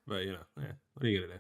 But, you know, what are you gonna do?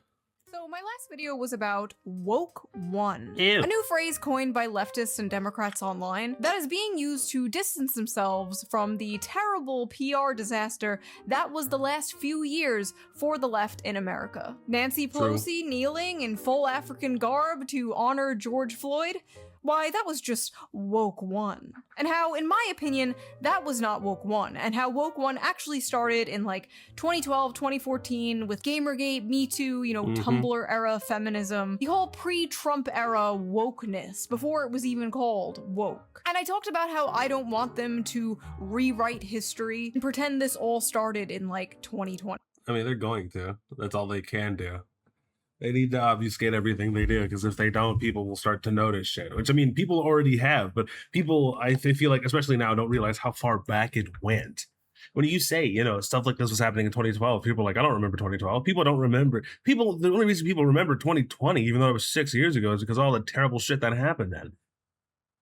So my last video was about Woke 1, Ew. a new phrase coined by leftists and Democrats online that is being used to distance themselves from the terrible PR disaster that was the last few years for the left in America. Nancy Pelosi kneeling in full African garb to honor George Floyd? Why, that was just Woke 1. And how, in my opinion, that was not Woke 1, and how Woke 1 actually started in like 2012, 2014 with Gamergate, Me Too, you know, Tumblr era feminism, the whole pre-Trump era wokeness, before it was even called woke. And I talked about how I don't want them to rewrite history and pretend this all started in like 2020. I mean, they're going to. That's all they can do. They need to obfuscate everything they do, because if they don't, people will start to notice shit. Which, I mean, people already have, but people, I feel like, especially now, don't realize how far back it went. When you say, you know, stuff like this was happening in 2012, people are like, I don't remember 2012. People don't remember. The only reason people remember 2020, even though it was 6 years ago, is because of all the terrible shit that happened then.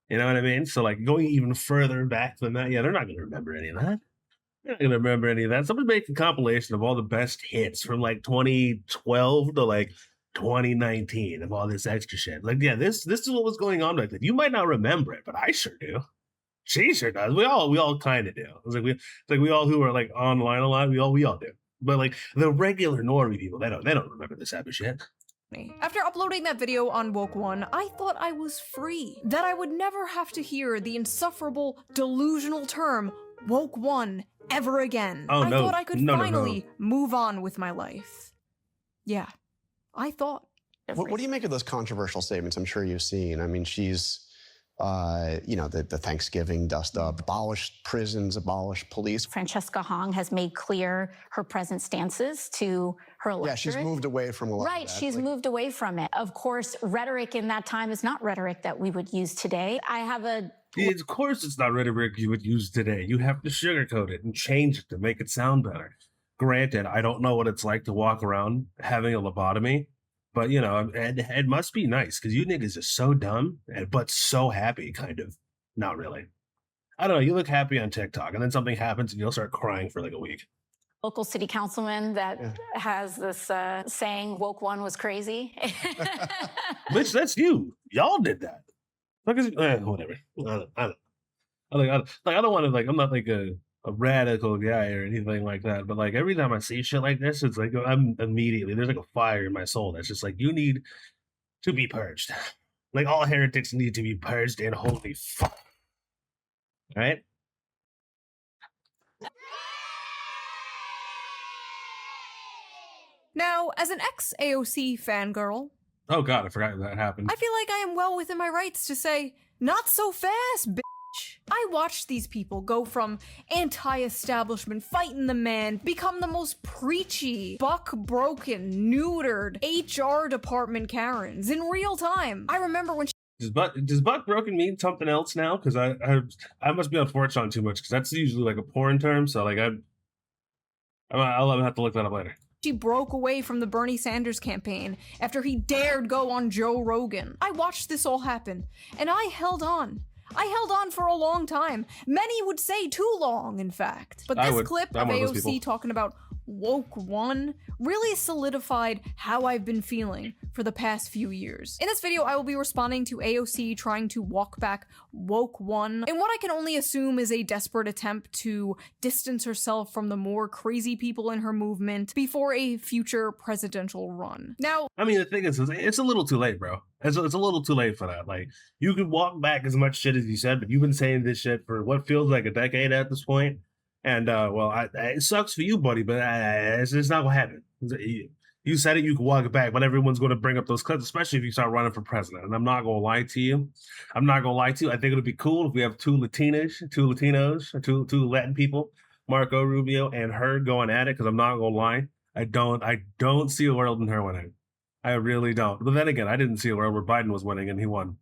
You know what I mean? So, like, going even further back than that, yeah, they're not going to remember any of that. They're not going to remember any of that. Somebody make a compilation of all the best hits from, like, 2012 to, like, 2019 of all this extra shit. Like, yeah, this is what was going on like that. You might not remember it, but I sure do. She sure does. We all kind of do. It's like we all who are like online a lot, we all do. But like the regular normie people, they don't remember this type of shit. After uploading that video on Woke 1, I thought I was free. That I would never have to hear the insufferable, delusional term Woke 1 ever again. Oh, I no. thought I could finally move on with my life. Yeah. I thought. What do you make of those controversial statements I'm sure you've seen? I mean, she's, you know, the Thanksgiving dust up, abolish prisons, abolish police. Francesca Hong has made clear her present stances to her electorate. Yeah, she's moved away from a lot Right, of that. she's moved away from it. Of course, rhetoric in that time is not rhetoric that we would use today. I have a... Of course it's not rhetoric you would use today. You have to sugarcoat it and change it to make it sound better. Granted, I don't know what it's like to walk around having a lobotomy, but, you know, it must be nice because you niggas are so dumb, but so happy, kind of. Not really. I don't know. You look happy on TikTok, and then something happens, and you'll start crying for like a week. Local city councilman that has this saying, Woke 1 was crazy. Bitch, that's you. Y'all did that. Whatever. I don't want to, like, I'm not like a radical guy or anything like that, but like every time I see shit like this, it's like I'm immediately, there's like a fire in my soul that's just like, you need to be purged. Like all heretics need to be purged and holy fuck. Right? Now, as an ex-AOC fangirl, oh god, I forgot that happened. I feel like I am well within my rights to say, not so fast, bitch. I watched these people go from anti-establishment, fighting the man, become the most preachy, buck-broken, neutered HR department Karens in real time. I remember when Does buck broken mean something else now? Because I must be on 4chan too much, because that's usually like a porn term, so like I'll have to look that up later. She broke away from the Bernie Sanders campaign after he dared go on Joe Rogan. I watched this all happen, and I held on. I held on for a long time. Many would say too long, in fact. But this clip of AOC talking about Woke 1 really solidified how I've been feeling for the past few years. In this video, I will be responding to AOC trying to walk back Woke 1 in what I can only assume is a desperate attempt to distance herself from the more crazy people in her movement before a future presidential run. Now, I mean, the thing is, it's a little too late, bro. It's a little too late for that. Like, you could walk back as much shit as you said, but you've been saying this shit for what feels like a decade at this point. And, well, it sucks for you, buddy, but it's not gonna happen. You said it, you can walk it back, but everyone's going to bring up those clips, especially if you start running for president. And I'm not going to lie to you. I think it would be cool if we have two Latinos, two Latin people, Marco Rubio and her going at it, because I'm not going to lie. I don't see a world in her winning. I really don't. But then again, I didn't see a world where Biden was winning and he won.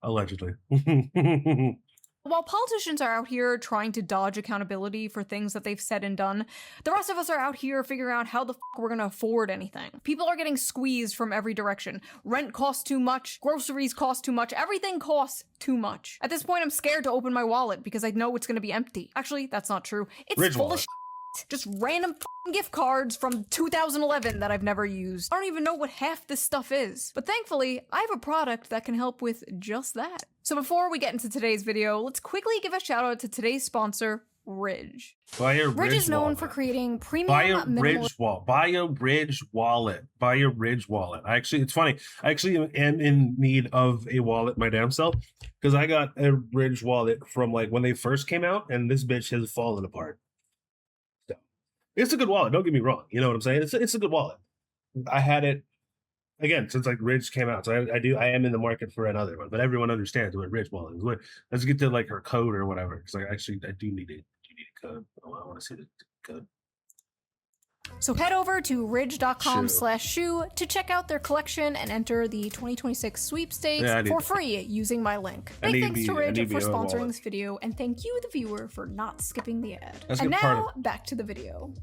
Allegedly. While politicians are out here trying to dodge accountability for things that they've said and done, the rest of us are out here figuring out how the fuck we're gonna afford anything. People are getting squeezed from every direction. Rent costs too much, groceries cost too much, everything costs too much. At this point, I'm scared to open my wallet because I know it's gonna be empty. Actually, that's not true. It's full of shit. Just random gift cards from 2011 that I've never used. I don't even know what half this stuff is. But thankfully, I have a product that can help with just that. So before we get into today's video, let's quickly give a shout out to today's sponsor, Ridge. Ridge is known for creating premium Buy a minimalist. Buy a Ridge wallet. Buy a Ridge wallet. Actually, it's funny. I actually am in need of a wallet my damn self because I got a Ridge wallet from like when they first came out, and this bitch has fallen apart. So, it's a good wallet. Don't get me wrong. You know what I'm saying? It's a good wallet. I had it again since like Ridge came out, so I am in the market for another one. But everyone understands what Ridge wallet is. Let's get to like her code or whatever because I do need it. Code. I want to see the code. So head over to ridge.com/shoe to check out their collection and enter the 2026 sweepstakes for free using my link. Big thanks to Ridge for sponsoring this video, and thank you, the viewer, for not skipping the ad. And now, back to the video.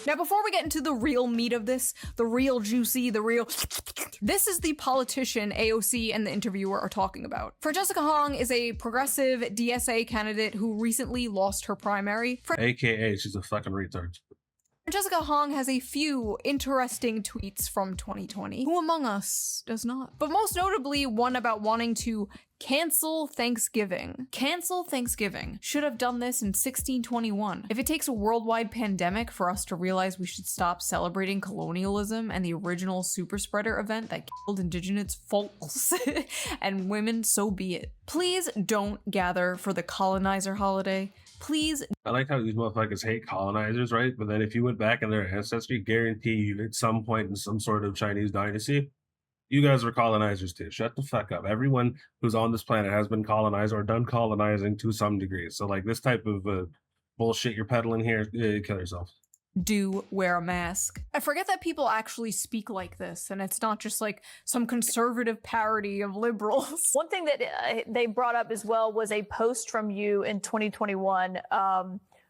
Now, before we get into the real meat of this, the real juicy, this is the politician AOC and the interviewer are talking about. Francesca Hong is a progressive DSA candidate who recently lost her primary. AKA, she's a fucking retard. Francesca Hong has a few interesting tweets from 2020. Who among us does not? But most notably, one about wanting to cancel Thanksgiving. Cancel Thanksgiving. Should have done this in 1621. If it takes a worldwide pandemic for us to realize we should stop celebrating colonialism and the original super spreader event that killed indigenous folks and women, so be it. Please don't gather for the colonizer holiday. Please. I like how these motherfuckers hate colonizers, right? But then if you went back in their ancestry, guarantee you at some point in some sort of Chinese dynasty, you guys were colonizers too. Shut the fuck up. Everyone who's on this planet has been colonized or done colonizing to some degree. So like this type of bullshit you're peddling here, kill yourself. Do wear a mask. I forget that people actually speak like this, and it's not just like some conservative parody of liberals. One thing that they brought up as well was a post from you in 2021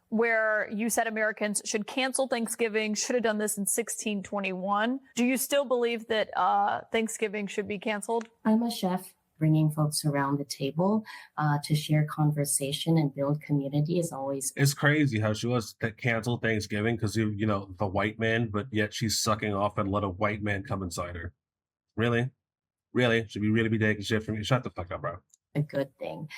where you said Americans should cancel Thanksgiving, should have done this in 1621. Do you still believe that Thanksgiving should be canceled? I'm a chef. Bringing folks around the table to share conversation and build community is always. It's crazy how she wants to cancel Thanksgiving because you know the white man, but yet she's sucking off and let a white man come inside her. Really, should we really be taking shit from you? Shut the fuck up, bro. A good thing.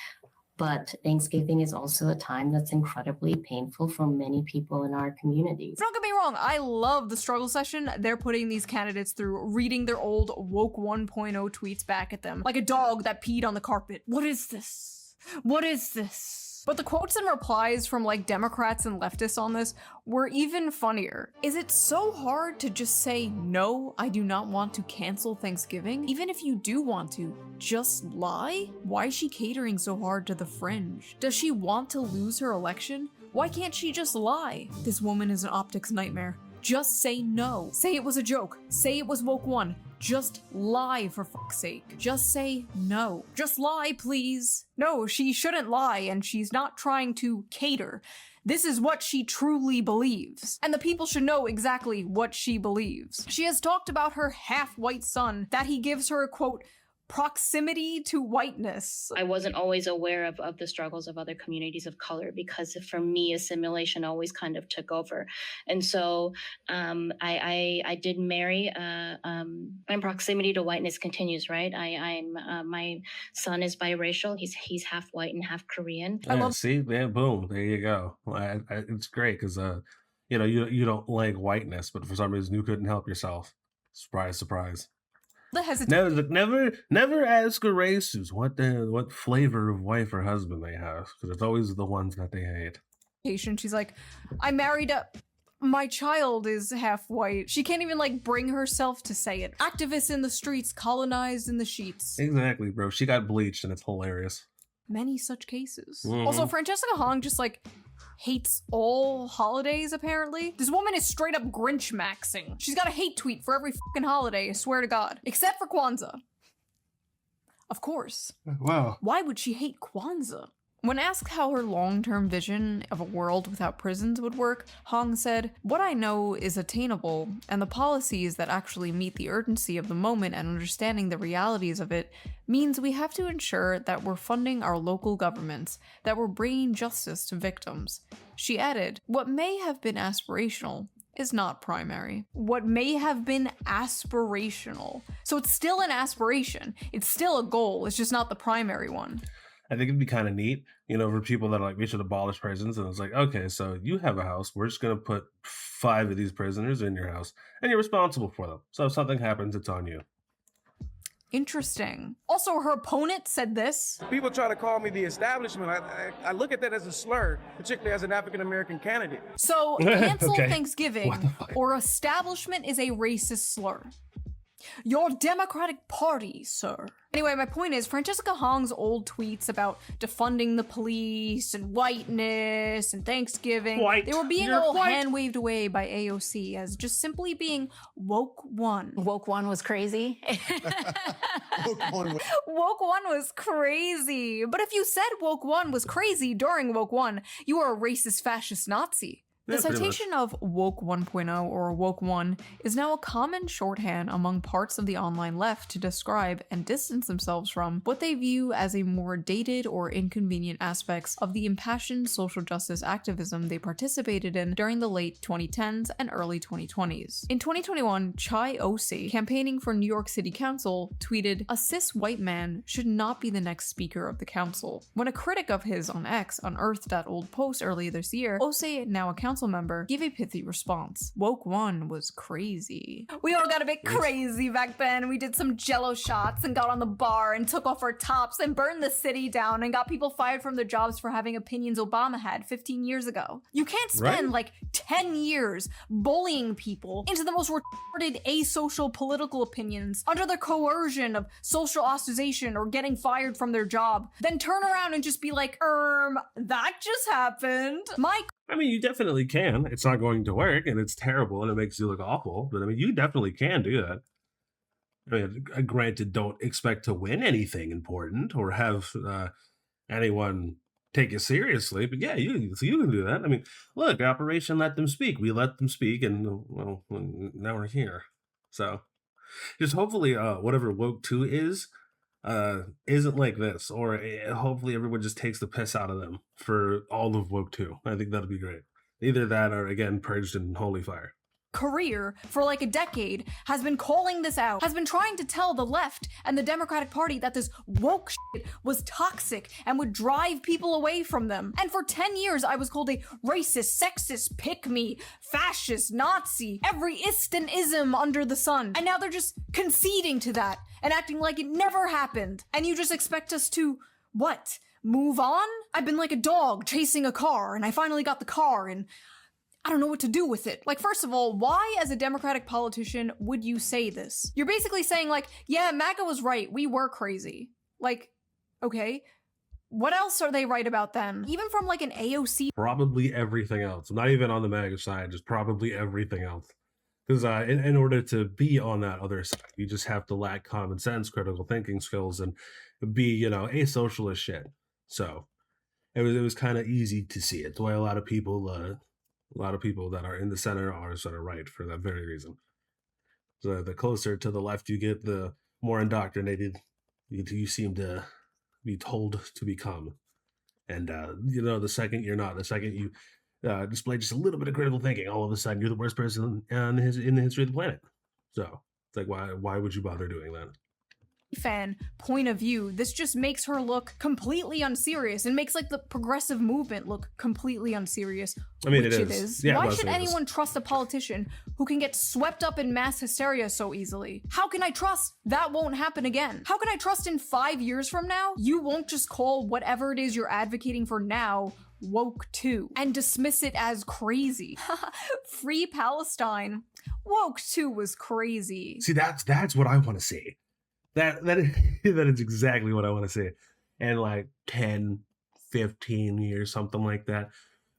But Thanksgiving is also a time that's incredibly painful for many people in our communities. Don't get me wrong, I love the struggle session they're putting these candidates through, reading their old Woke 1.0 tweets back at them, like a dog that peed on the carpet. What is this? What is this? But the quotes and replies from like Democrats and leftists on this were even funnier. Is it so hard to just say, no, I do not want to cancel Thanksgiving? Even if you do want to, just lie? Why is she catering so hard to the fringe? Does she want to lose her election? Why can't she just lie? This woman is an optics nightmare. Just say no. Say it was a joke. Say it was Woke 1. Just lie, for fuck's sake. Just say no. Just lie, please. No, she shouldn't lie, and she's not trying to cater. This is what she truly believes. And the people should know exactly what she believes. She has talked about her half-white son, that he gives her, quote, proximity to whiteness. I wasn't always aware of the struggles of other communities of color because for me, assimilation always kind of took over. And so I did marry, my proximity to whiteness continues, right? My son is biracial. He's half white and half Korean. Yeah, see, yeah, boom, there you go. It's great because, you know, you don't like whiteness, but for some reason you couldn't help yourself. Surprise, surprise. Never ask a racist what flavor of wife or husband they have, because it's always the ones that they hate. She's like, I married my child is half white. She can't even like bring herself to say it. Activists in the streets, colonized in the sheets. Exactly, bro. She got bleached and it's hilarious. Many such cases. Also, Francesca Hong just like hates all holidays, apparently. This woman is straight up Grinch maxing. She's got a hate tweet for every fucking holiday, I swear to God. Except for Kwanzaa. Of course. Wow. Why would she hate Kwanzaa? When asked how her long-term vision of a world without prisons would work, Hong said, "What I know is attainable, and the policies that actually meet the urgency of the moment and understanding the realities of it means we have to ensure that we're funding our local governments, that we're bringing justice to victims." She added, "What may have been aspirational is not primary." What may have been aspirational. So it's still an aspiration. It's still a goal. It's just not the primary one. I think it'd be kind of neat, for people that are like, we should abolish prisons. And it's like, okay, so you have a house. We're just going to put 5 of these prisoners in your house and you're responsible for them. So if something happens, it's on you. Interesting. Also, her opponent said this. People try to call me the establishment. I look at that as a slur, particularly as an African-American candidate. So, cancel Okay. Thanksgiving or establishment is a racist slur. Your Democratic Party, sir. Anyway, my point is, Francesca Hong's old tweets about defunding the police and whiteness and Thanksgiving, they were being all hand-waved away by AOC as just simply being woke one. Woke one was crazy. Woke one. Woke one was crazy. But if you said woke one was crazy during woke one, you are a racist, fascist Nazi. The Yeah, pretty citation of Woke 1.0 or Woke 1 is now a common shorthand among parts of the online left to describe and distance themselves from what they view as a more dated or inconvenient aspects of the impassioned social justice activism they participated in during the late 2010s and early 2020s. In 2021, Chai Osi, campaigning for New York City Council, tweeted, "A cis white man should not be the next speaker of the council." When a critic of his on X unearthed that old post earlier this year, Osi, now a council member, gave a pithy response. Woke one was crazy. We all got a bit crazy back then. We did some jello shots and got on the bar and took off our tops and burned the city down and got people fired from their jobs for having opinions Obama had 15 years ago. You can't spend like 10 years bullying people into the most retarded asocial political opinions under the coercion of social ostracization or getting fired from their job, then turn around and just be like, that just happened. I mean, you definitely can. It's not going to work, and it's terrible, and it makes you look awful. But I mean, you definitely can do that. I mean, granted, don't expect to win anything important or have anyone take it seriously. But yeah, you can do that. I mean, look, Operation Let Them Speak. We let them speak, and well, now we're here. So, just hopefully, whatever Woke 2 isn't like this, or hopefully everyone just takes the piss out of them for all of Woke 2. I think that'd be great. Either that or, again, purged in holy fire. Career for like a decade has been calling this out, has been trying to tell the left and the Democratic Party that this woke shit was toxic and would drive people away from them. And for 10 years, I was called a racist, sexist, pick-me, fascist, Nazi, every ism under the sun. And now they're just conceding to that and acting like it never happened. And you just expect us to, what? Move on? I've been like a dog chasing a car, and I finally got the car, and I don't know what to do with it. Like, first of all, why as a Democratic politician would you say this? You're basically saying like, yeah, MAGA was right. We were crazy. Like, okay. What else are they right about then? Even from like an AOC. Probably everything else. I'm not even on the MAGA side, just probably everything else. Because in order to be on that other side, you just have to lack common sense, critical thinking skills, and be, a socialist shit. So it was kind of easy to see it. That's why a lot of people that are in the center are sort of right for that very reason. So the closer to the left you get, the more indoctrinated you seem to be told to become. And, the second you're not, the second you display just a little bit of critical thinking, all of a sudden you're the worst person in the history of the planet. So it's like, why would you bother doing that? Fan point of view, this just makes her look completely unserious and makes like the progressive movement look completely unserious. I mean, which it is. Yeah, why should anyone trust a politician who can get swept up in mass hysteria so easily? How can I trust that won't happen again? How can I trust in 5 years from now you won't just call whatever it is you're advocating for now Woke 2 and dismiss it as crazy? Free Palestine. Woke 2 was crazy. See, that's what I want to see. That is exactly what I want to see. And like 10, 15 years, something like that,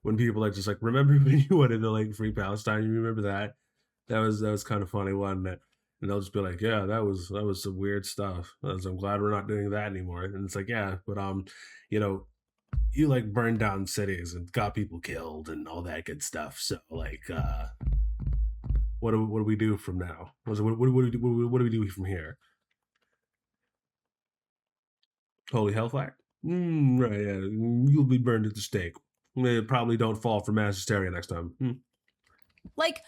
when people are just like, remember when you wanted to like free Palestine? You remember that? That was kind of funny, wasn't it? And they'll just be like, yeah, that was some weird stuff. I'm glad we're not doing that anymore. And it's like, yeah, but you like burned down cities and got people killed and all that good stuff. So like, what do we do from now? What do we do from here? Holy hellfire! Right, yeah, you'll be burned at the stake. Probably don't fall for mass hysteria next time. Like,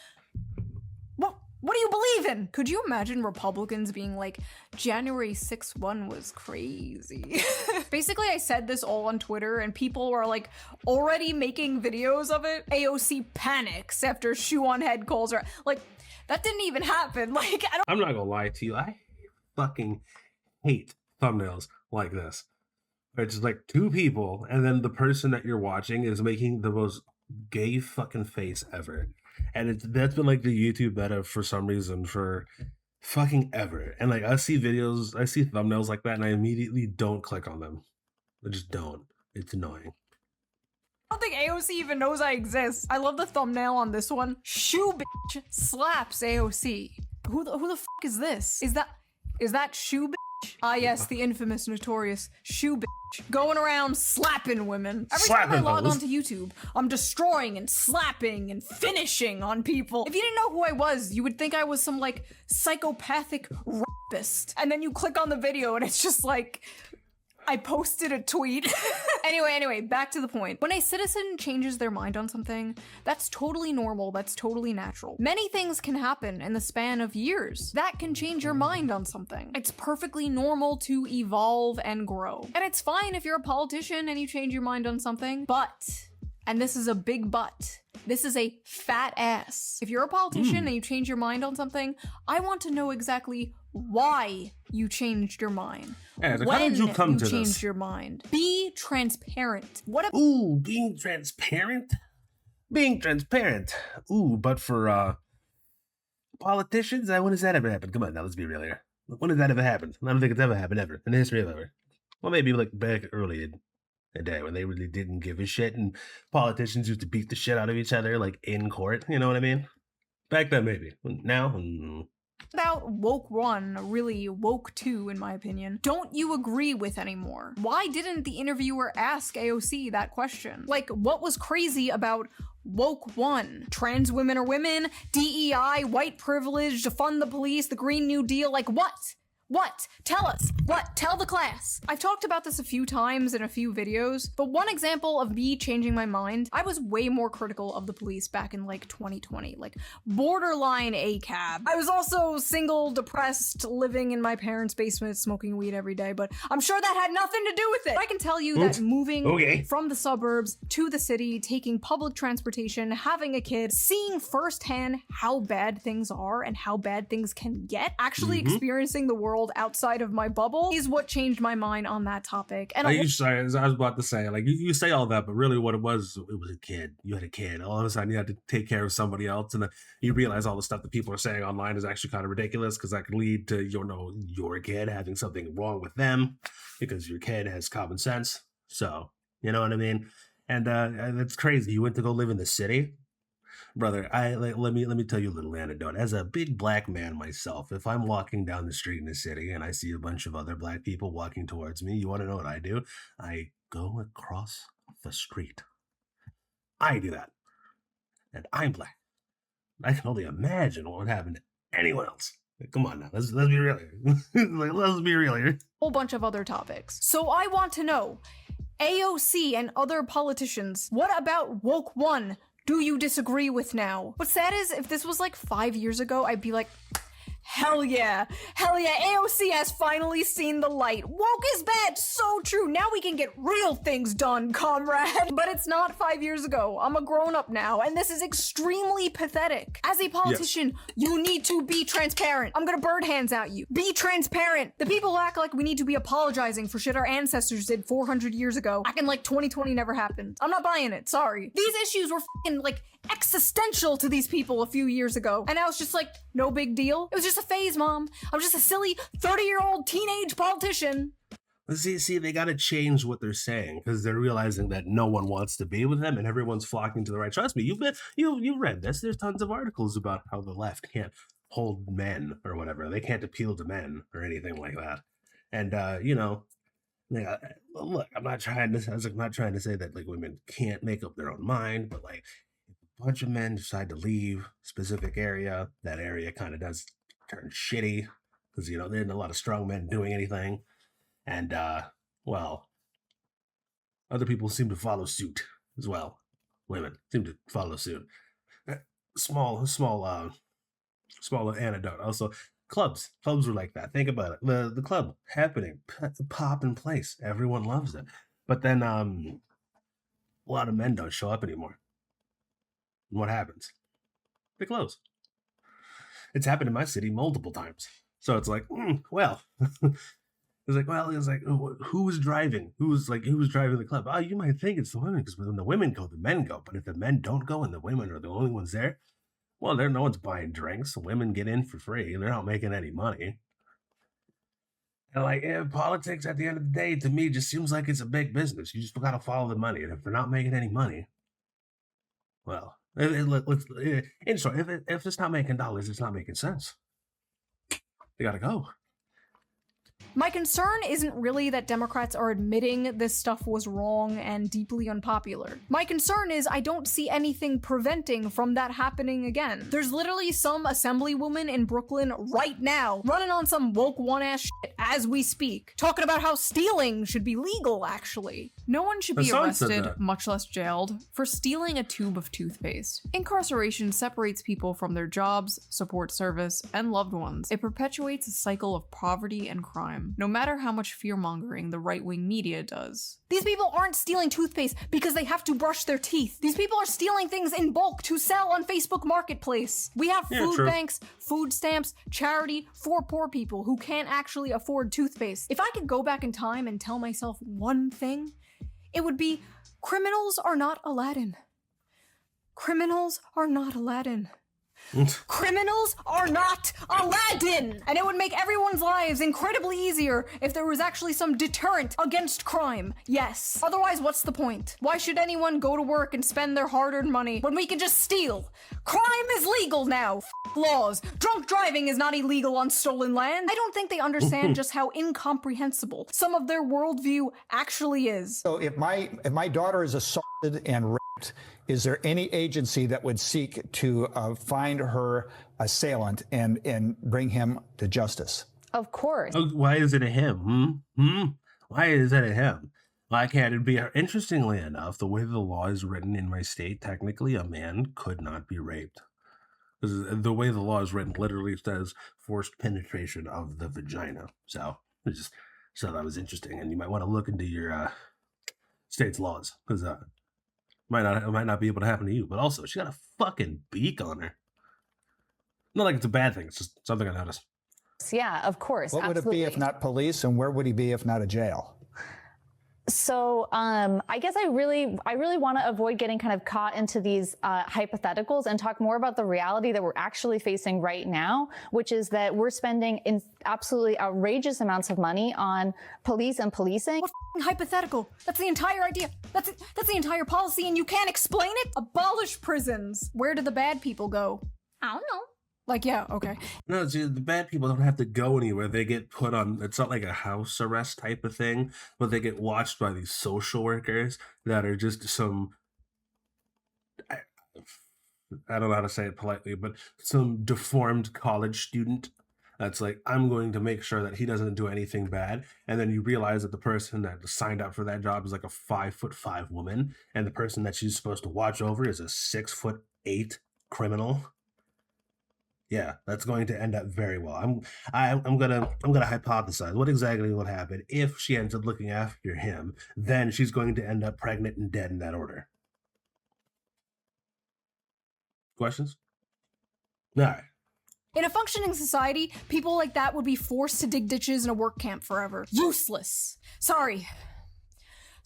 what do you believe in? Could you imagine Republicans being like, January 6th one was crazy? Basically, I said this all on Twitter and people were like already making videos of it. AOC panics after Shoe0nHead calls her. Like, that didn't even happen. Like, I'm not gonna lie to you. I fucking hate thumbnails like this. It's just like two people and then the person that you're watching is making the most gay fucking face ever. And that's been like the YouTube meta for some reason for fucking ever. And like I see thumbnails like that and I immediately don't click on them. I just don't. It's annoying. I don't think AOC even knows I exist. I love the thumbnail on this one. Shoe bitch slaps AOC. Who the fuck is this? Is that Shoe bitch? Ah yes, the infamous, notorious Shoe bitch. Going around slapping women. Every time I log onto YouTube, I'm destroying and slapping and finishing on people. If you didn't know who I was, you would think I was some like psychopathic rapist. And then you click on the video and it's just like, I posted a tweet. Anyway, back to the point. When a citizen changes their mind on something, that's totally normal, that's totally natural. Many things can happen in the span of years that can change your mind on something. It's perfectly normal to evolve and grow. And it's fine if you're a politician and you change your mind on something, but, and this is a big but, this is a fat ass. If you're a politician and you change your mind on something, I want to know exactly why you changed your mind. Yeah, when how did you come to this? Changed your mind. Be transparent. Being transparent? Being transparent. But for politicians, when has that ever happened? Come on, now let's be real here. When has that ever happened? I don't think it's ever happened ever in the history of ever. Well, maybe like back early in the day when they really didn't give a shit and politicians used to beat the shit out of each other like in court. You know what I mean? Back then, maybe. Now, about Woke 1, really Woke 2 in my opinion, don't you agree with anymore? Why didn't the interviewer ask AOC that question? Like, what was crazy about Woke 1? Trans women are women, DEI, white privilege, defund the police, the Green New Deal, like what? What? Tell us. What? Tell the class. I've talked about this a few times in a few videos, but one example of me changing my mind, I was way more critical of the police back in like 2020, like borderline ACAB. I was also single, depressed, living in my parents' basement, smoking weed every day, but I'm sure that had nothing to do with it. I can tell you that moving from the suburbs to the city, taking public transportation, having a kid, seeing firsthand how bad things are and how bad things can get, actually experiencing the world outside of my bubble is what changed my mind on that topic. And I was about to say, like, you say all that, but really what it was a kid. You had a kid. All of a sudden you had to take care of somebody else, and then you realize all the stuff that people are saying online is actually kind of ridiculous because that could lead to, your kid having something wrong with them because your kid has common sense. So, you know what I mean? And that's crazy. You went to go live in the city? Brother, let me tell you a little anecdote. As a big black man myself, if I'm walking down the street in the city and I see a bunch of other black people walking towards me, you want to know what I do? I go across the street. I do that. And I'm black. I can only imagine what would happen to anyone else. Come on now, let's be real here. Let's be real here. Whole bunch of other topics. So I want to know, AOC and other politicians, what about Woke 1 do you disagree with now? What's sad is, if this was like 5 years ago, I'd be like, hell yeah, AOC has finally seen the light. Woke is bad, so true. Now we can get real things done, comrade. But it's not 5 years ago. I'm a grown-up now, and this is extremely pathetic. As a politician, you need to be transparent. I'm gonna bird hands at you. Be transparent. The people who act like we need to be apologizing for shit our ancestors did 400 years ago, acting like 2020 never happened. I'm not buying it, sorry. These issues were fucking like existential to these people a few years ago, and now it's just like, no big deal. It was just a phase, Mom. I'm just a silly 30-year-old teenage politician. See, they gotta change what they're saying because they're realizing that no one wants to be with them and everyone's flocking to the right. Trust me, you've read this. There's tons of articles about how the left can't hold men or whatever. They can't appeal to men or anything like that. And Yeah, look, I'm not trying to. I'm not trying to say that like women can't make up their own mind, but like if a bunch of men decide to leave a specific area, that area kind of does turn shitty because there aren't a lot of strong men doing anything, and well, other people seem to follow suit as well. Women seem to follow suit. Small anecdote. Also, clubs were like that. Think about it. The club happening, pop in place. Everyone loves it. But then a lot of men don't show up anymore. And what happens? They close. It's happened in my city multiple times. So it's like, well, who was driving? Who was driving the club? Oh, you might think it's the women because when the women go, the men go. But if the men don't go and the women are the only ones there, well, no one's buying drinks. Women get in for free. They're not making any money. And politics at the end of the day, to me, just seems like it's a big business. You just got to follow the money. And if they're not making any money, well, in short, if it's not making dollars, it's not making sense. They got to go. My concern isn't really that Democrats are admitting this stuff was wrong and deeply unpopular. My concern is I don't see anything preventing from that happening again. There's literally some assemblywoman in Brooklyn right now running on some woke one-ass shit as we speak, talking about how stealing should be legal, actually. No one should be arrested, much less jailed, for stealing a tube of toothpaste. Incarceration separates people from their jobs, support service, and loved ones. It perpetuates a cycle of poverty and crime, no matter how much fear-mongering the right-wing media does. These people aren't stealing toothpaste because they have to brush their teeth. These people are stealing things in bulk to sell on Facebook Marketplace. We have food banks, food stamps, charity for poor people who can't actually afford toothpaste. If I could go back in time and tell myself one thing, it would be, criminals are not Aladdin. Criminals are not Aladdin. Criminals are not Aladdin! And it would make everyone's lives incredibly easier if there was actually some deterrent against crime. Yes. Otherwise, what's the point? Why should anyone go to work and spend their hard-earned money when we can just steal? Crime is legal now. Laws. Drunk driving is not illegal on stolen land. I don't think they understand just how incomprehensible some of their worldview actually is. So if my daughter is assaulted and raped, is there any agency that would seek to find her assailant and bring him to justice? Of course. Oh, why is it a him? Why is it a him? Why can't it be? Interestingly enough, the way the law is written in my state, technically a man could not be raped. The way the law is written literally says forced penetration of the vagina. So that was interesting, and you might want to look into your state's laws because it might not be able to happen to you. But also, she got a fucking beak on her. Not like it's a bad thing. It's just something I noticed. Yeah, of course. What would it be if not police, and where would he be if not a jail? So I guess I really want to avoid getting kind of caught into these hypotheticals and talk more about the reality that we're actually facing right now, which is that we're spending absolutely outrageous amounts of money on police and policing. What hypothetical? That's the entire idea. That's the entire policy, and you can't explain it? Abolish prisons. Where do the bad people go? I don't know. Like, yeah, okay. No, see, the bad people don't have to go anywhere. They get put on, it's not like a house arrest type of thing, but they get watched by these social workers that are just some, I don't know how to say it politely, but some deformed college student that's like, I'm going to make sure that he doesn't do anything bad. And then you realize that the person that signed up for that job is like a 5'5" woman, and the person that she's supposed to watch over is a 6'8" criminal. Yeah, that's going to end up very well. I'm gonna hypothesize what exactly would happen if she ends up looking after him. Then she's going to end up pregnant and dead in that order. Questions? All right. In a functioning society, people like that would be forced to dig ditches in a work camp forever. Useless. Sorry,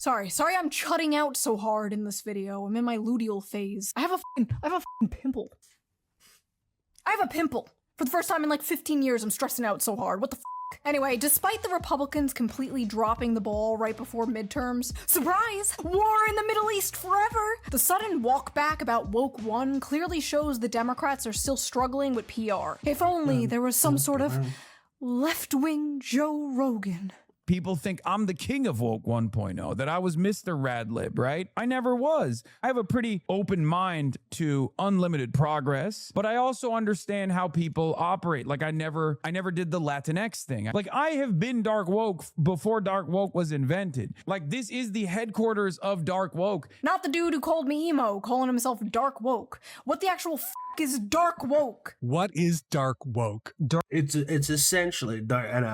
I'm chutting out so hard in this video. I'm in my luteal phase. I have a fucking pimple. I have a pimple. For the first time in like 15 years, I'm stressing out so hard. What the f***? Anyway, despite the Republicans completely dropping the ball right before midterms, surprise! War in the Middle East forever! The sudden walk back about Woke 1 clearly shows the Democrats are still struggling with PR. If only there was some sort of left-wing Joe Rogan. people think I'm the king of woke 1.0, that I was Mr. Radlib, right? I never was. I have a pretty open mind to unlimited progress, but I also understand how people operate. Like I never did the Latinx thing. Like I have been dark woke before dark woke was invented. Like this is the headquarters of dark woke. Not the dude who called me emo, calling himself dark woke. What the actual is dark woke? What is dark woke? It's essentially dark, and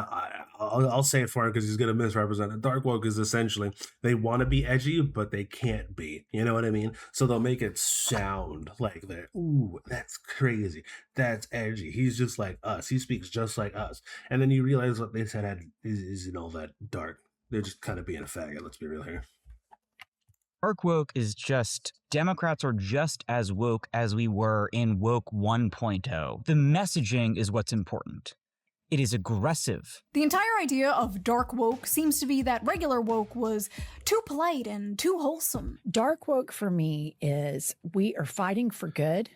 I'll say it for him because he's gonna misrepresent it. Dark woke is essentially they want to be edgy, but they can't be. You know what I mean? So they'll make it sound like they're, ooh, that's crazy, that's edgy. He's just like us. He speaks just like us. And then you realize what they said is all that dark. They're just kind of being a faggot. Let's be real here. Dark woke is just, Democrats are just as woke as we were in woke 1.0. The messaging is what's important. It is aggressive. The entire idea of dark woke seems to be that regular woke was too polite and too wholesome. Dark woke for me is we are fighting for good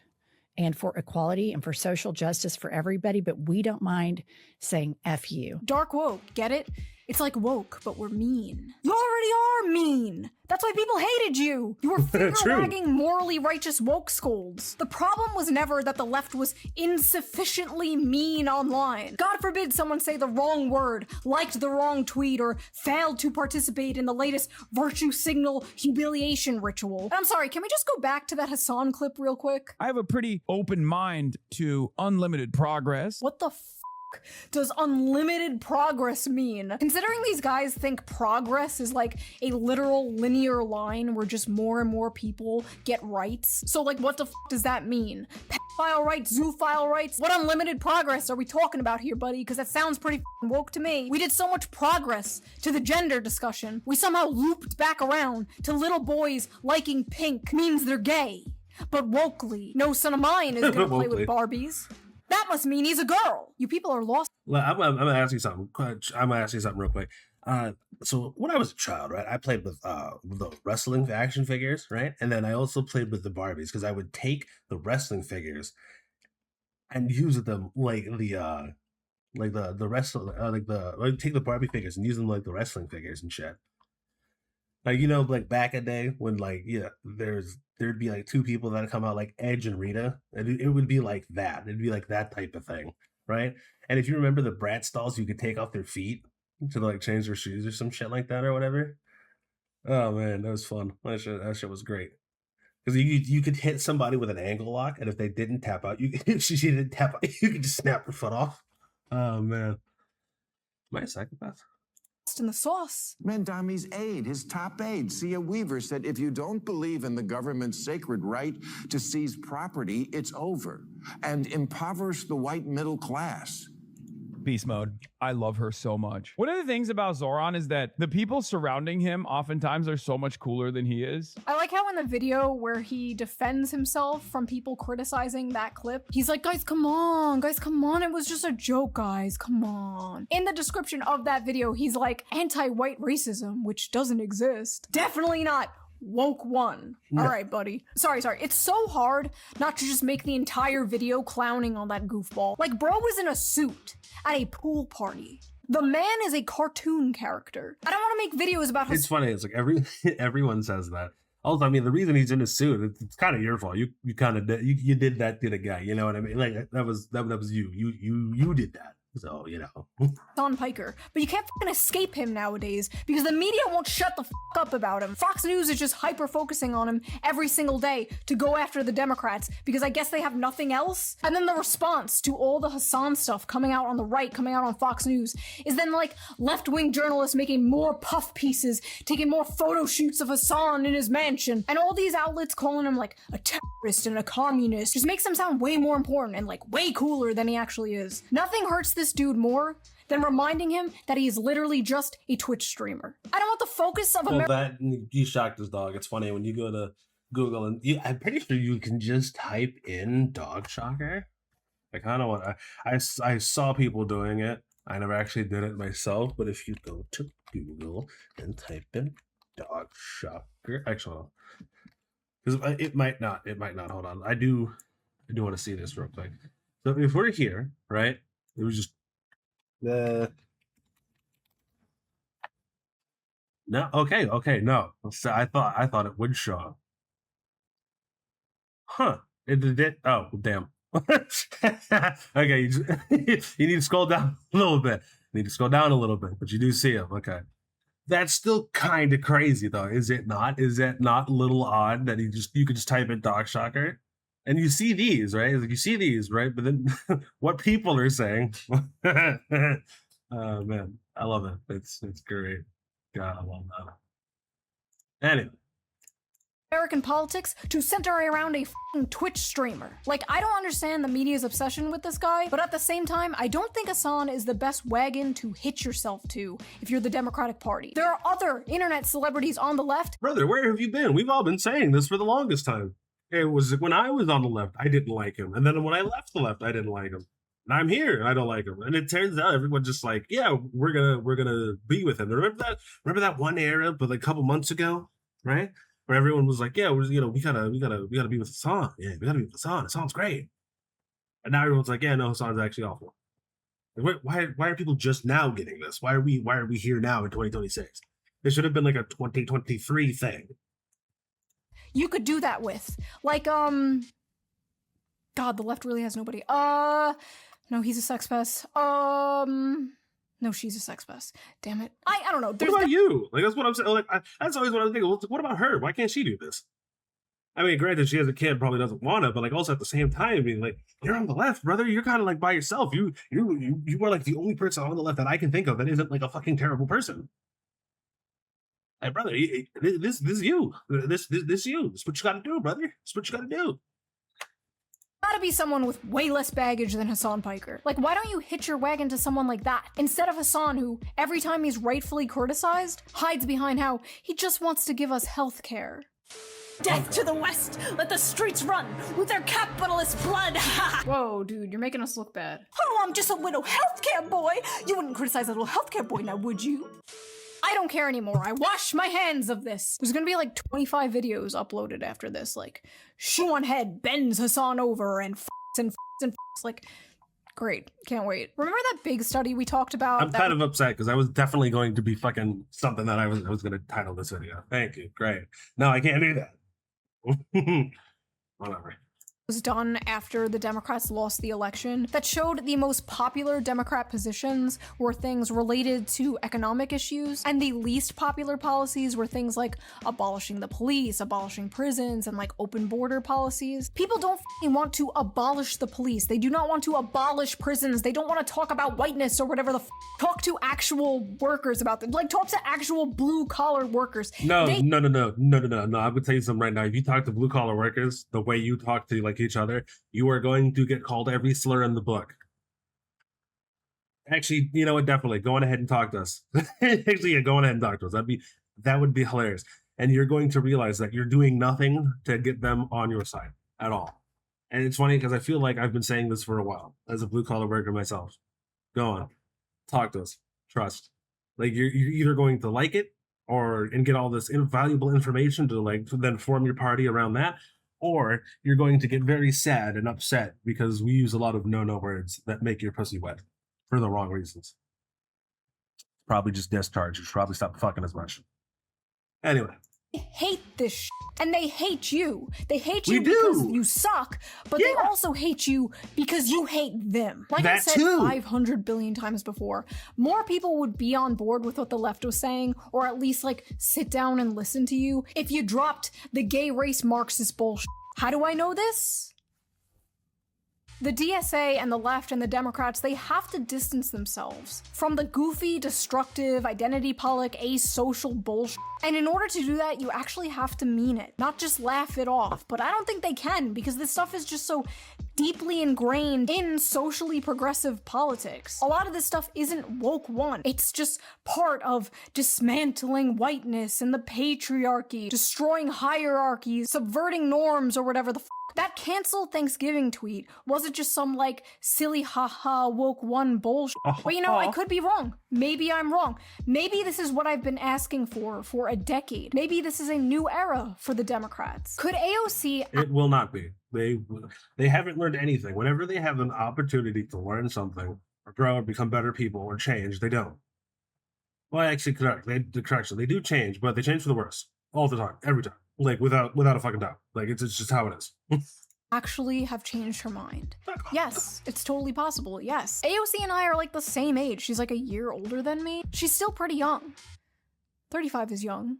and for equality and for social justice for everybody, but we don't mind saying F you. Dark woke, get it? It's like woke, but we're mean. You already are mean. That's why people hated you. You were finger-wagging, morally righteous woke scolds. The problem was never that the left was insufficiently mean online. God forbid someone say the wrong word, liked the wrong tweet, or failed to participate in the latest virtue signal humiliation ritual. And I'm sorry, can we just go back to that Hassan clip real quick? I have a pretty open mind to unlimited progress. What the does unlimited progress mean? Considering these guys think progress is like a literal linear line where just more and more people get rights. So like what the does that mean? Pedophile rights, zoophile rights? What unlimited progress are we talking about here, buddy? Because that sounds pretty woke to me. We did so much progress to the gender discussion. We somehow looped back around to little boys liking pink means they're gay. But wokely, no son of mine is gonna play with Barbies. That must mean he's a girl. You people are lost. Well, I'm gonna ask you something. I'm gonna ask you something real quick. So when I was a child, right, I played with the wrestling action figures, right, and then I also played with the Barbies because I would take the wrestling figures and use them like the wrestling, like take the Barbie figures and use them like the wrestling figures and shit. Like, you know, like back in the day when like, yeah, there'd be like two people that come out like Edge and Rita, and it would be like that. It'd be like that type of thing, right? And if you remember the Bratz dolls, you could take off their feet to like change their shoes or some shit like that or whatever. Oh man, that was fun. That shit was great. Because you could hit somebody with an ankle lock, and if they didn't tap out, if she didn't tap out, you could just snap her foot off. Oh man, am I a psychopath? In the sauce. Mandami's aide, his top aide, Sia Weaver, said if you don't believe in the government's sacred right to seize property, it's over and impoverish the white middle class. Beast mode. I love her so much. One of the things about Zoran is that the people surrounding him oftentimes are so much cooler than he is. I like how in the video where he defends himself from people criticizing that clip, he's like, guys, come on, it was just a joke, guys, come on. In the description of that video, he's like, anti-white racism, which doesn't exist. Definitely not woke one. All right, buddy. Sorry. It's so hard not to just make the entire video clowning on that goofball. Like, bro was in a suit at a pool party. The man is a cartoon character. I don't want to make videos about It's funny. It's like everyone says that. Also, I mean, the reason he's in a suit, it's kind of your fault. You kind of you did that to the guy. You know what I mean? Like that was you. You did that. So, you know. Don Piker. But you can't fucking escape him nowadays because the media won't shut the up about him. Fox News is just hyper-focusing on him every single day to go after the Democrats because I guess they have nothing else. And then the response to all the Hassan stuff coming out on the right, coming out on Fox News, is then like left-wing journalists making more puff pieces, taking more photo shoots of Hassan in his mansion, and all these outlets calling him like a terrorist and a communist just makes him sound way more important and like way cooler than he actually is. Nothing hurts this dude more than reminding him that he is literally just a Twitch streamer. I don't want the focus of America. Well, that you shocked his dog. It's funny when you go to Google and I'm pretty sure you can just type in dog shocker. I kind of want. I saw people doing it. I never actually did it myself. But if you go to Google and type in dog shocker, actually, because it might not. Hold on. I do want to see this real quick. So if we're here, right? It was just No, okay, no. So I thought it would show up. Huh? It did. Oh, damn. Okay, you need to scroll down a little bit. You need to scroll down a little bit, but you do see him. Okay. That's still kind of crazy, though, is it not? Is that not a little odd that you could just type in Doc Shocker, and you see these, right? Like you see these, right? But then what people are saying, oh man, I love it. It's great. God, I love that. Anyway, American politics to center around a f***ing Twitch streamer. Like, I don't understand the media's obsession with this guy, but at the same time, I don't think Hassan is the best wagon to hitch yourself to if you're the Democratic Party. There are other internet celebrities on the left. brother, where have you been? We've all been saying this for the longest time. It was when I was on the left, I didn't like him, and then when I left the left, I didn't like him. And I'm here, and I don't like him. And it turns out everyone's just like, yeah, we're gonna be with him. Remember that one era, but like a couple months ago, right? Where everyone was like, yeah, we gotta be with Hassan. Yeah, we gotta be with Hassan. Hassan's great. And now everyone's like, yeah, no, Hassan's actually awful. Like, why are people just now getting this? Why are we here now in 2026? This should have been like a 2023 thing. You could do that with. Like, God, the left really has nobody. No, he's a sex pest. No, she's a sex pest. Damn it. I don't know. What about you? Like, that's what I'm saying. Like, that's always what I'm thinking. What about her? Why can't she do this? I mean, granted, she has a kid, probably doesn't want to, but like also at the same time, I mean, like, you're on the left, brother. You're kind of like by yourself. You are like the only person on the left that I can think of that isn't like a fucking terrible person. Hey, brother, this is you. This you. This is what you got to do, brother. This is what you got to do. Gotta be someone with way less baggage than Hassan Piker. Like, why don't you hitch your wagon to someone like that instead of Hassan, who every time he's rightfully criticized hides behind how he just wants to give us health care. Death to the West! Let the streets run with their capitalist blood! Whoa, dude, you're making us look bad. Oh, I'm just a little healthcare boy! You wouldn't criticize a little healthcare boy now, would you? I don't care anymore. I wash my hands of this. There's gonna be like 25 videos uploaded after this, like, Shoe0nHead bends Hassan over and f***s. Like, great. Can't wait. Remember that big study we talked about? I'm kind of upset because I was definitely going to be fucking something that I was going to title this video. Thank you. Great. No, I can't do that. Whatever. Was done after the Democrats lost the election that showed the most popular Democrat positions were things related to economic issues, and the least popular policies were things like abolishing the police, abolishing prisons, and like open border policies. People don't want to abolish the police. They do not want to abolish prisons. They don't want to talk about whiteness or whatever the talk to actual workers about them. Like, talk to actual blue collar workers. No. I'm gonna tell you something right now. If you talk to blue collar workers the way you talk to like each other, you are going to get called every slur in the book. Actually, you know what? Definitely go on ahead and talk to us. Actually, yeah, go on ahead and talk to us. That would be hilarious. And you're going to realize that you're doing nothing to get them on your side at all. And it's funny because I feel like I've been saying this for a while as a blue collar worker myself. Go on, talk to us. Trust. Like you're either going to like it and get all this invaluable information to then form your party around that, or you're going to get very sad and upset because we use a lot of no words that make your pussy wet for the wrong reasons. Probably just discharge. You should probably stop fucking as much. Anyway. They hate this shit, and they hate you. They hate We you do. because you suck, but they also hate you because you hate them. Like I That said too. 500 billion times before, more people would be on board with what the left was saying, or at least like sit down and listen to you if you dropped the gay race Marxist bullshit. How do I know this? The DSA and the left and the Democrats, they have to distance themselves from the goofy, destructive, identity politic, asocial bullshit. And in order to do that, you actually have to mean it, not just laugh it off. But I don't think they can, because this stuff is just so deeply ingrained in socially progressive politics. A lot of this stuff isn't woke one. It's just part of dismantling whiteness and the patriarchy, destroying hierarchies, subverting norms, or whatever the f. That cancel Thanksgiving tweet wasn't just some like silly haha woke one bullshit. But you know, I could be wrong. Maybe I'm wrong. Maybe this is what I've been asking for a decade. Maybe this is a new era for the Democrats. Could AOC... It will not be. They haven't learned anything. Whenever they have an opportunity to learn something or grow or become better people or change, they don't. Well, actually, correction. They do change, but they change for the worse all the time, every time, like without a fucking doubt. Like it's just how it is. Actually have changed her mind. Yes, it's totally possible, yes. AOC and I are like the same age. She's like a year older than me. She's still pretty young. 35 is young,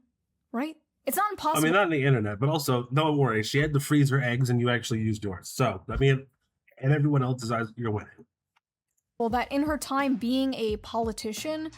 right? It's not impossible. I mean, not on the internet, but also, don't worry, she had to freeze her eggs and you actually used yours. So, I mean, and everyone else's eyes, you're winning. Well, that in her time being a politician,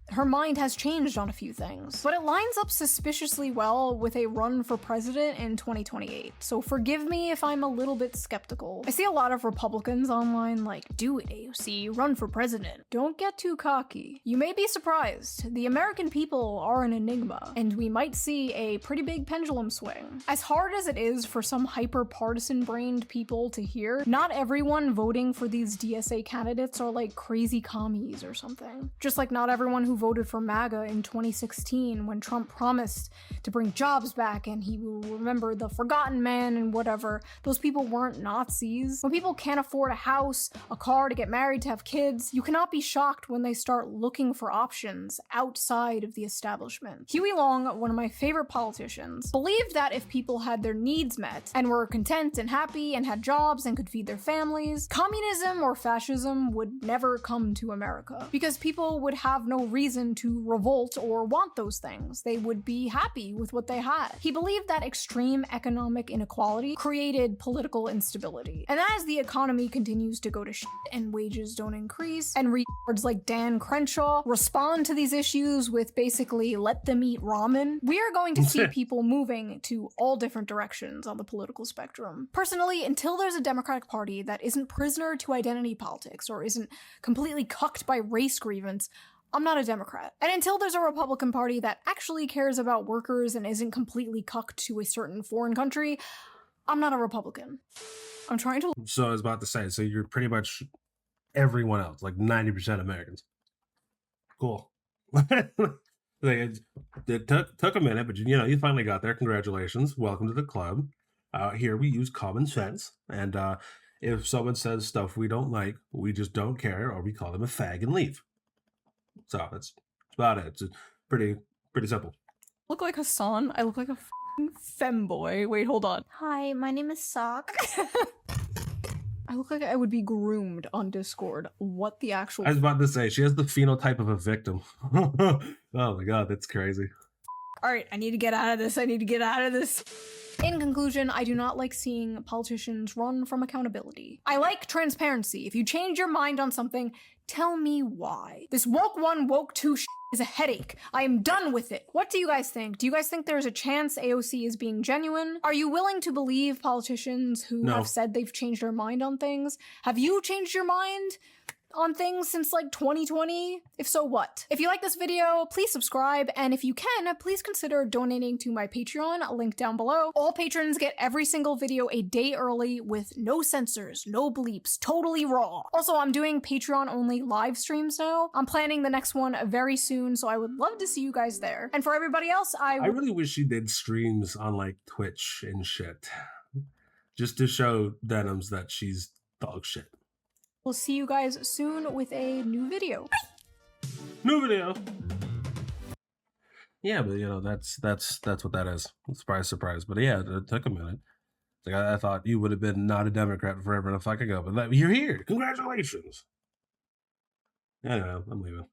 her mind has changed on a few things, but it lines up suspiciously well with a run for president in 2028, so forgive me if I'm a little bit skeptical. I see a lot of Republicans online like, do it AOC, run for president. Don't get too cocky. You may be surprised. The American people are an enigma, and we might see a pretty big pendulum swing. As hard as it is for some hyper-partisan brained people to hear, not everyone voting for these DSA candidates are like crazy commies or something. Just like not everyone who voted for MAGA in 2016 when Trump promised to bring jobs back and he will remember the forgotten man and whatever. Those people weren't Nazis. When people can't afford a house, a car to get married, to have kids, you cannot be shocked when they start looking for options outside of the establishment. Huey Long, one of my favorite politicians, believed that if people had their needs met and were content and happy and had jobs and could feed their families, communism or fascism would never come to America because people would have no reason to revolt or want those things. They would be happy with what they had. He believed that extreme economic inequality created political instability. And as the economy continues to go to shit and wages don't increase, and retards like Dan Crenshaw respond to these issues with basically let them eat ramen, we are going to see people moving to all different directions on the political spectrum. Personally, until there's a Democratic Party that isn't prisoner to identity politics or isn't completely cucked by race grievance, I'm not a Democrat. And until there's a Republican Party that actually cares about workers and isn't completely cucked to a certain foreign country, I'm not a Republican. I'm trying to... So I was about to say, so you're pretty much everyone else, like 90% Americans. Cool. It took a minute, but you finally got there. Congratulations. Welcome to the club. Here we use common sense. And if someone says stuff we don't like, we just don't care, or we call them a fag and leave. So that's about it. It's pretty simple. Look like Hassan. I look like a femboy. Wait, hold on. Hi, my name is Sock. I look like I would be groomed on Discord. What the actual... I was about to say, she has the phenotype of a victim. Oh my god, that's crazy. Alright, I need to get out of this. In conclusion, I do not like seeing politicians run from accountability. I like transparency. If you change your mind on something, tell me why. This woke 1, woke 2 is a headache. I am done with it. What do you guys think? Do you guys think there's a chance AOC is being genuine? Are you willing to believe politicians who have said they've changed their mind on things? Have you changed your mind on things since like 2020? If so, what? If you like this video, please subscribe, and if you can, please consider donating to my Patreon, link down below. All patrons get every single video a day early with no censors, no bleeps, totally raw. Also, I'm doing Patreon only live streams now. I'm planning the next one very soon, so I would love to see you guys there. And for everybody else, I really wish she did streams on like Twitch and shit. Just to show Denims that she's dog shit. We'll see you guys soon with a new video. New video. Yeah, but that's what that is. Surprise, surprise. But yeah, it took a minute. Like I thought you would have been not a Democrat forever and a fuck ago, but you're here. Congratulations. Anyway, I'm leaving.